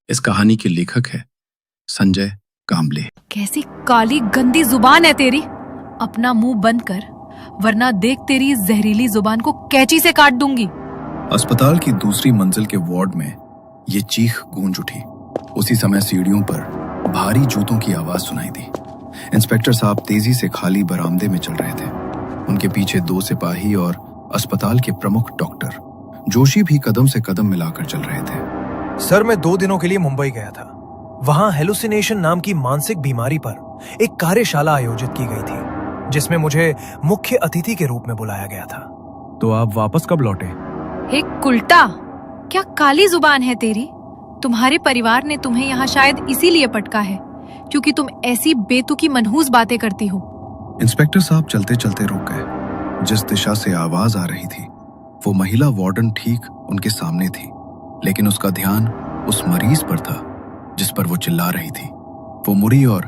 इस कहानी के लेखक है संजय कांबले। कैसी काली गंदी जुबान है तेरी। अपना मुंह बंद कर, वरना देख तेरी इस जहरीली जुबान को कैंची से काट दूंगी। अस्पताल की दूसरी मंजिल के वार्ड में ये चीख गूंज उठी। उसी समय सीढ़ियों पर भारी जूतों की आवाज सुनाई दी। इंस्पेक्टर साहब तेजी से खाली बरामदे में चल रहे थे। उनके पीछे 2 सिपाही और अस्पताल के प्रमुख डॉक्टर जोशी भी कदम से कदम मिलाकर चल रहे थे। सर, मैं 2 दिनों के लिए मुंबई गया था। वहां हेलुसिनेशन नाम की मानसिक बीमारी पर एक कार्यशाला आयोजित की गई थी, जिसमें मुझे मुख्य अतिथि के रूप में बुलाया गया था। तो आप वापस कब लौटे? एक कुल्टा, क्या काली जुबान है तेरी। तुम्हारे परिवार ने तुम्हें यहाँ शायद इसीलिए पटका है क्योंकि तुम ऐसी बेतुकी मनहूस बातें करती हो। इंस्पेक्टर साहब चलते चलते रुक गए। जिस दिशा से आवाज आ रही थी वो महिला वार्डन ठीक उनके सामने थी, लेकिन उसका ध्यान उस मरीज पर था जिस पर वो चिल्ला रही थी। वो मुड़ी और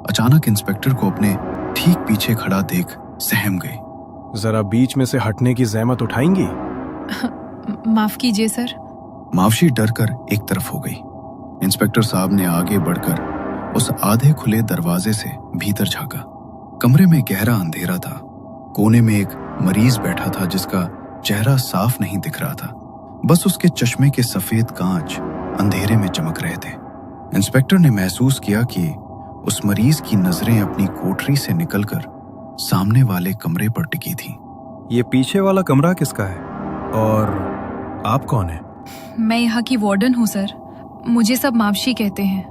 अचानक इंस्पेक्टर को अपने ठीक पीछे खड़ा देख सहम गई। जरा बीच में से हटने की जहमत उठाएंगी? माफ कीजिए सर। मावशी डरकर एक तरफ हो गई। इंस्पेक्टर साहब ने आगे बढ़कर उस आधे खुले दरवाजे से भीतर झांका। कमरे में गहरा अंधेरा था। कोने में एक मरीज बैठा था जिसका चेहरा साफ नहीं दिख रहा था, बस उसके चश्मे के सफेद कांच अंधेरे में चमक रहे थे। इंस्पेक्टर ने महसूस किया कि उस मरीज की नजरें अपनी कोठरी से निकलकर सामने वाले कमरे पर टिकी थीं। ये पीछे वाला कमरा किसका है और आप कौन है? मैं यहाँ की वार्डन हूँ सर, मुझे सब मावशी कहते हैं।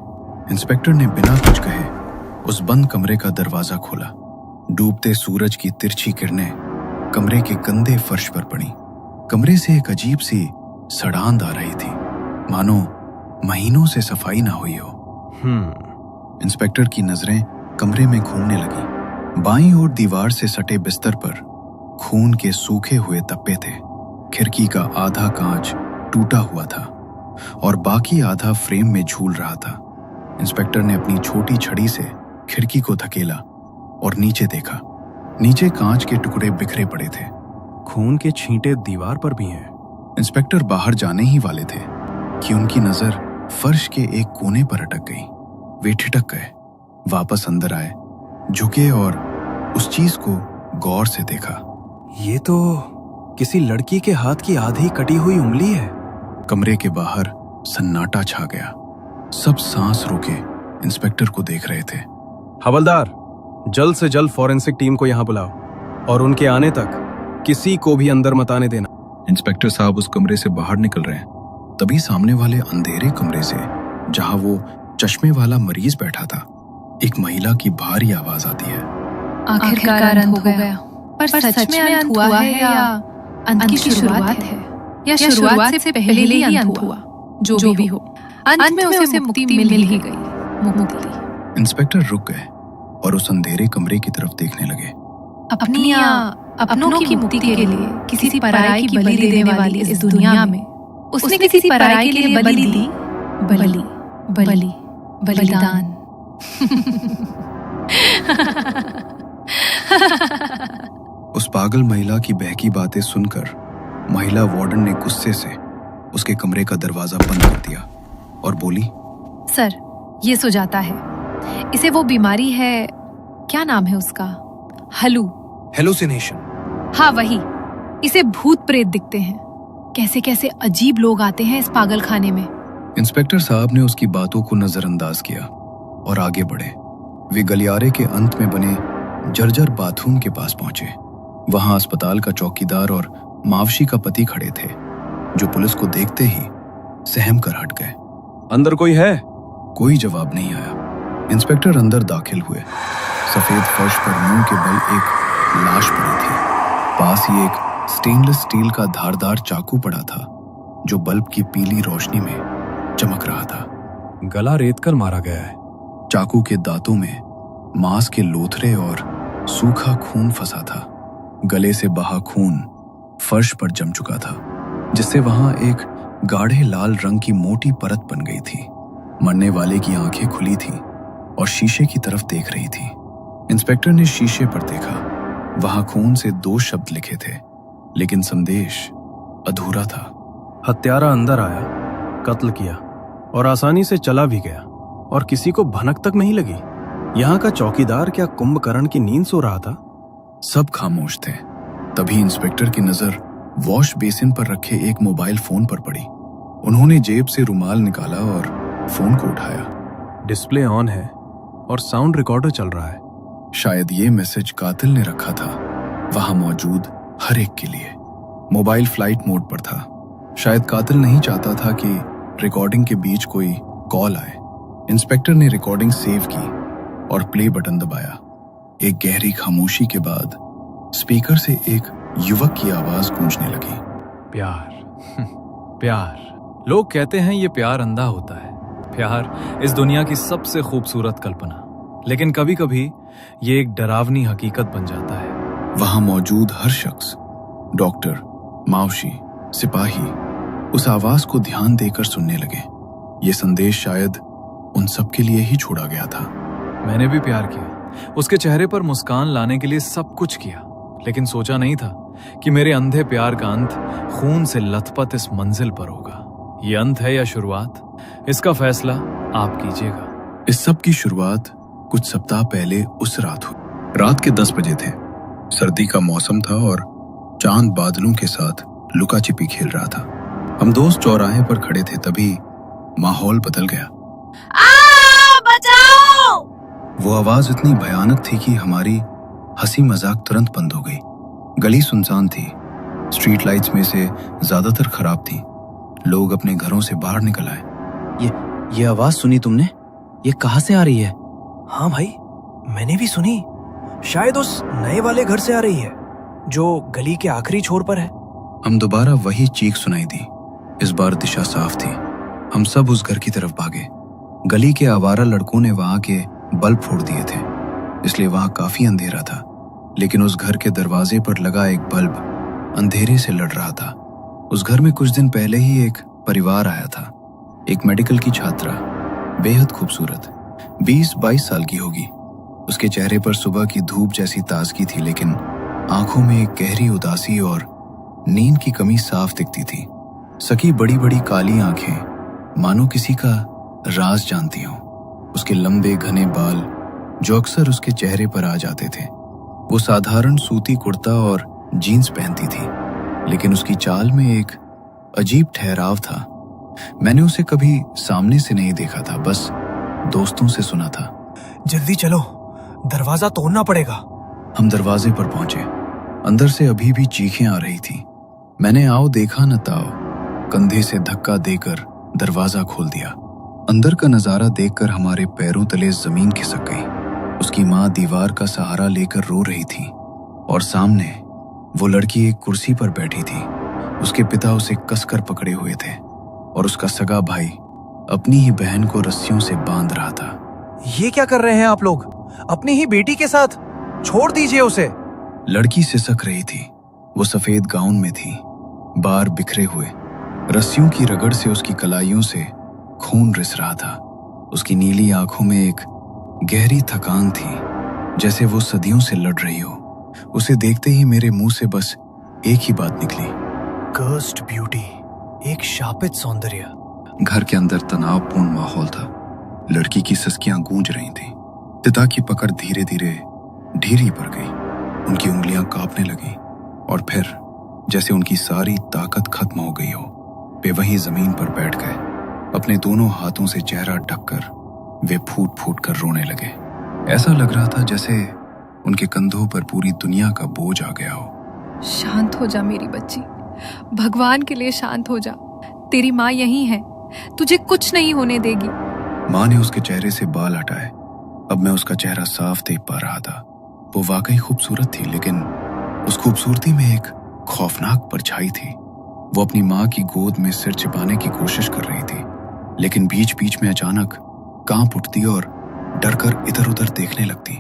इंस्पेक्टर ने बिना कुछ कहे उस बंद कमरे का दरवाजा खोला। डूबते सूरज की तिरछी किरणें कमरे के गंदे फर्श पर पड़ी। कमरे से एक अजीब सी सड़ांध आ रही थी, मानो महीनों से सफाई ना हुई हो। इंस्पेक्टर की नजरें कमरे में घूमने लगी। बाईं ओर दीवार से सटे बिस्तर पर खून के सूखे हुए तप्पे थे। खिड़की का आधा कांच टूटा हुआ था और बाकी आधा फ्रेम में झूल रहा था। इंस्पेक्टर ने अपनी छोटी छड़ी से खिड़की को धकेला और नीचे देखा। नीचे कांच के टुकड़े बिखरे पड़े थे। खून के छींटे दीवार पर भी हैं। इंस्पेक्टर बाहर जाने ही वाले थे कि उनकी नजर फर्श के एक कोने पर अटक गई। वे ठिठक गए, वापस अंदर आए, झुके और उस चीज को गौर से देखा। ये तो किसी लड़की के हाथ की आधी कटी हुई उंगली है। कमरे के बाहर सन्नाटा छा गया। सब सांस रोके इंस्पेक्टर को देख रहे थे। हवलदार, जल्द से जल्द फॉरेंसिक टीम को यहाँ बुलाओ और उनके आने तक किसी को भी अंदर मत आने देना। इंस्पेक्टर साहब उस कमरे से बाहर निकल रहे हैं, तभी सामने वाले अंधेरे कमरे से, जहां वो चश्मे वाला मरीज बैठा था, एक महिला की भारी आवाज आती है। आखिरकार अंत हो गया। पर सच में अंत हुआ है या अंत की शुरुआत है, या शुरुआत से पहले ही अंत हुआ? जो भी हो, अंत में उसे मुक्ति मिल ही गई। मुक्ति। इंस्पेक्टर रुक गए और उस अंधेरे कमरे की तरफ देखने लगे। अपनी या अपनों की मुक्ति के लिए किसी पराई की बलि देने वाली इस दुनिया में उसने किसी पराई के लिए बलि दी। बलि, बलि, बलिदान। उस पागल महिला की बहकी बातें सुनकर महिला वार्डन ने गुस्से से उसके कमरे का दरवाजा बंद कर दिया और बोली, सर, ये सुजाता है। इसे वो बीमारी है, क्या नाम है उसका? हेलुसिनेशन। हाँ वही। इसे भूत प्रेत दिखते हैं। कैसे कैसे अजीब लोग आते हैं इस पागल खाने में। इंस्पेक्टर साहब ने उसकी बातों को नजरअंदाज किया और आगे बढ़े। वे गलियारे के अंत में बने जर्जर बाथरूम के पास पहुंचे। वहां अस्पताल का चौकीदार और मावशी का पति खड़े थे, जो पुलिस को देखते ही सहम कर हट गए। अंदर कोई है? कोई जवाब नहीं आया। इंस्पेक्टर अंदर दाखिल हुए। सफेद फर्श पर मुंह के बल एक लाश पड़ी थी। पास ही एक स्टेनलेस स्टील का धारदार चाकू पड़ा था, जो बल्ब की पीली रोशनी में चमक रहा था। गला रेत कर मारा गया है। चाकू के दांतों में मांस के लोथरे और सूखा खून फंसा था। गले से बहा खून फर्श पर जम चुका था, जिससे वहां एक गाढ़े लाल रंग की मोटी परत बन गई थी। मरने वाले की आंखें खुली थी और शीशे की तरफ देख रही थी। इंस्पेक्टर ने शीशे पर देखा। वहां खून से 2 शब्द लिखे थे, लेकिन संदेश अधूरा था। हत्यारा अंदर आया, कत्ल किया, और आसानी से चला भी गया और किसी को भनक तक नहीं लगी। यहाँ का चौकीदार क्या कुंभकर्ण की नींद सो रहा था? सब खामोश थे। तभी इंस्पेक्टर की नजर वॉश बेसिन पर रखे एक मोबाइल फोन पर पड़ी। उन्होंने जेब से रुमाल निकाला और फोन को उठाया। डिस्प्ले ऑन है और साउंड रिकॉर्डर चल रहा है। शायद ये मैसेज कातिल ने रखा था वहां मौजूद हर एक के लिए। मोबाइल फ्लाइट मोड पर था। शायद कातिल नहीं चाहता था कि रिकॉर्डिंग के बीच कोई कॉल आए। इंस्पेक्टर ने रिकॉर्डिंग सेव की और प्ले बटन दबाया। एक गहरी खामोशी के बाद स्पीकर से एक युवक की आवाज गूंजने लगी। प्यार। लोग कहते हैं ये प्यार अंधा होता है। प्यार इस दुनिया की सबसे खूबसूरत कल्पना, लेकिन कभी कभी ये एक डरावनी हकीकत बन जाता है। वहां मौजूद हर शख्स, डॉक्टर, मावशी, सिपाही, उस आवाज को ध्यान देकर सुनने लगे। ये संदेश शायद उन सब के लिए ही छोड़ा गया था। मैंने भी प्यार किया, उसके चेहरे पर मुस्कान लाने के लिए सब कुछ किया, लेकिन सोचा नहीं था कि मेरे अंधे प्यार का अंत खून से लथपथ इस मंजिल पर होगा। ये अंत है या शुरुआत, इसका फैसला आप कीजिएगा। इस सब की शुरुआत कुछ सप्ताह पहले उस रात हुई। रात के 10 बजे थे। सर्दी का मौसम था और चांद बादलों के साथ लुका छिपी खेल रहा था। हम दोस्त चौराहे पर खड़े थे, तभी माहौल बदल गया। बचाओ! वो आवाज इतनी भयानक थी कि हमारी हंसी मजाक तुरंत बंद हो गई। गली सुनसान थी। स्ट्रीट लाइट्स में से ज्यादातर खराब थी। लोग अपने घरों से बाहर निकल आए। ये आवाज सुनी तुमने? ये कहाँ से आ रही है? हाँ भाई, मैंने भी सुनी। शायद उस नए वाले घर से आ रही है जो गली के आखिरी छोर पर है। हम दोबारा वही चीख सुनाई दी। इस बार दिशा साफ थी। हम सब उस घर की तरफ भागे। गली के आवारा लड़कों ने वहां के बल्ब फोड़ दिए थे, इसलिए वहां काफी अंधेरा था। लेकिन उस घर के दरवाजे पर लगा एक बल्ब अंधेरे से लड़ रहा था। उस घर में कुछ दिन पहले ही एक परिवार आया था। एक मेडिकल की छात्रा, बेहद खूबसूरत, 20-22 साल की होगी। उसके चेहरे पर सुबह की धूप जैसी ताजगी थी, लेकिन आंखों में एक गहरी उदासी और नींद की कमी साफ दिखती थी। सकी बड़ी बड़ी काली आंखें मानो किसी का राज जानती हों। उसके लंबे घने बाल जो अक्सर उसके चेहरे पर आ जाते थे। वो साधारण सूती कुर्ता और जीन्स पहनती थी, लेकिन उसकी चाल में एक अजीब ठहराव था। मैंने उसे कभी सामने से नहीं देखा था, बस दोस्तों से सुना था। जल्दी चलो, दरवाजा तोड़ना पड़ेगा। हम दरवाजे पर पहुंचे। अंदर से अभी भी चीखें आ रही थी। मैंने आओ देखा न ताओ, कंधे से धक्का देकर दरवाजा खोल दिया। अंदर का नजारा देखकर हमारे पैरों तले जमीन खिसक गई। उसकी माँ दीवार का सहारा लेकर रो रही थी और सामने वो लड़की एक कुर्सी पर बैठी थी। उसके पिता उसे कसकर पकड़े हुए थे और उसका सगा भाई अपनी ही बहन को रस्सियों से बांध रहा था। ये क्या कर रहे हैं आप लोग? अपनी ही बेटी के साथ छोड़ दीजिए उसे। लड़की सिसक रही थी। वो सफेद गाउन में थी, बार बिखरे हुए। रस्सियों की रगड़ से उसकी कलाइयों से खून रिस रहा था। उसकी नीली आंखों में एक गहरी थकान थी, जैसे वो सदियों से लड़ रही हो। उसे देखते ही मेरे मुंह से बस एक ही बात निकली, कर्स्ड ब्यूटी, एक शापित सौंदर्य। घर के अंदर तनावपूर्ण माहौल था। लड़की की सिसकियां गूंज रही थीं। पिता की पकड़ धीरे धीरे ढीली पड़ गई। उनकी उंगलियां कांपने लगी और फिर जैसे उनकी सारी ताकत खत्म हो गई हो, वे वहीं जमीन पर बैठ गए। अपने दोनों हाथों से चेहरा ढककर वे फूट फूट कर रोने लगे। ऐसा लग रहा था जैसे उनके कंधों पर पूरी दुनिया का बोझ आ गया हो। शांत हो जा मेरी बच्ची, भगवान के लिए शांत हो जा। तेरी माँ यहीं है, तुझे कुछ नहीं होने देगी। माँ ने उसके चेहरे से बाल हटाए। अब मैं उसका चेहरा साफ देख पा रहा था। वो वाकई खूबसूरत थी, लेकिन उस खूबसूरती में एक खौफनाक परछाई थी। वो अपनी माँ की गोद में सिर छिपाने की कोशिश कर रही थी, लेकिन बीच बीच में अचानक कांप उठती और डरकर इधर उधर देखने लगती।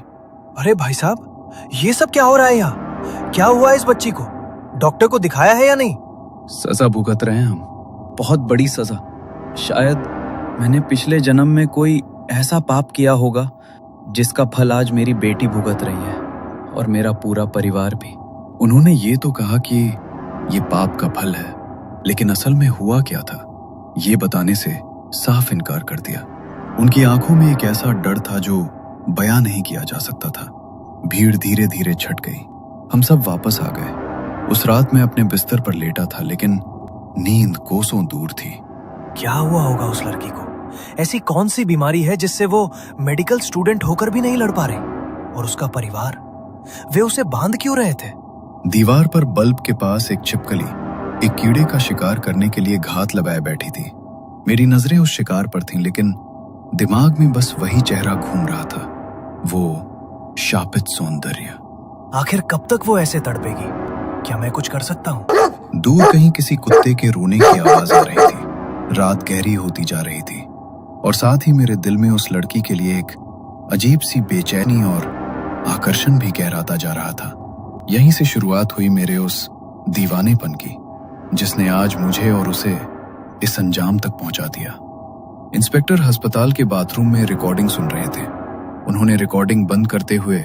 अरे भाई साहब, ये सब क्या हो रहा है यहाँ? क्या हुआ इस बच्ची को? डॉक्टर को दिखाया है या नहीं? सजा भुगत रहे हैं हम, बहुत बड़ी सजा। शायद मैंने पिछले जन्म में कोई ऐसा पाप किया होगा जिसका फल आज मेरी बेटी भुगत रही है और मेरा पूरा परिवार भी। उन्होंने ये तो कहा कि ये पाप का फल है, लेकिन असल में हुआ क्या था, ये बताने से साफ इनकार कर दिया। उनकी आंखों में एक ऐसा डर था जो बयां नहीं किया जा सकता था। भीड़ धीरे धीरे छट गई। हम सब वापस आ गए। उस रात मैं अपने बिस्तर पर लेटा था, लेकिन नींद कोसों दूर थी। क्या हुआ होगा उस लड़की को? ऐसी कौन सी बीमारी है जिससे वो मेडिकल स्टूडेंट होकर भी नहीं लड़ पा रही? और उसका परिवार, वे उसे बांध क्यों रहे थे? दीवार पर बल्ब के पास एक छिपकली एक कीड़े का शिकार करने के लिए घात लगाए बैठी थी। मेरी नजरें उस शिकार पर थीं, लेकिन दिमाग में बस वही चेहरा घूम रहा था, वो शापित सौंदर्य। आखिर कब तक वो ऐसे तड़पेगी? क्या मैं कुछ कर सकता हूँ? दूर कहीं किसी कुत्ते के रोने की आवाज आ रही थी। रात गहरी होती जा रही थी और साथ ही मेरे दिल में उस लड़की के लिए एक अजीब सी बेचैनी और आकर्षण भी गहराता जा रहा था। यहीं से शुरुआत हुई मेरे उस दीवानेपन की, जिसने आज मुझे और उसे इस अंजाम तक पहुंचा दिया। इंस्पेक्टर अस्पताल के बाथरूम में रिकॉर्डिंग सुन रहे थे। उन्होंने रिकॉर्डिंग बंद करते हुए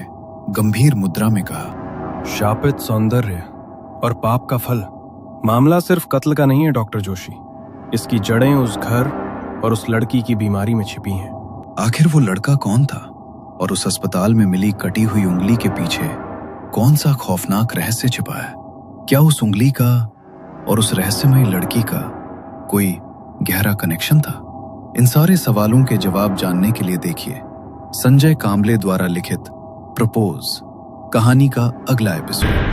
गंभीर मुद्रा में कहा, शापित सौंदर्य और पाप का फल। मामला सिर्फ कत्ल का नहीं है डॉक्टर जोशी। इसकी जड़ें उस घर और उस लड़की की बीमारी में छिपी हैं। आखिर वो लड़का कौन था और उस अस्पताल में मिली कटी हुई उंगली के पीछे कौन सा खौफनाक रहस्य छिपा है? क्या उस उंगली का और उस रहस्यमयी लड़की का कोई गहरा कनेक्शन था? इन सारे सवालों के जवाब जानने के लिए देखिए संजय कांबले द्वारा लिखित प्रपोज कहानी का अगला एपिसोड।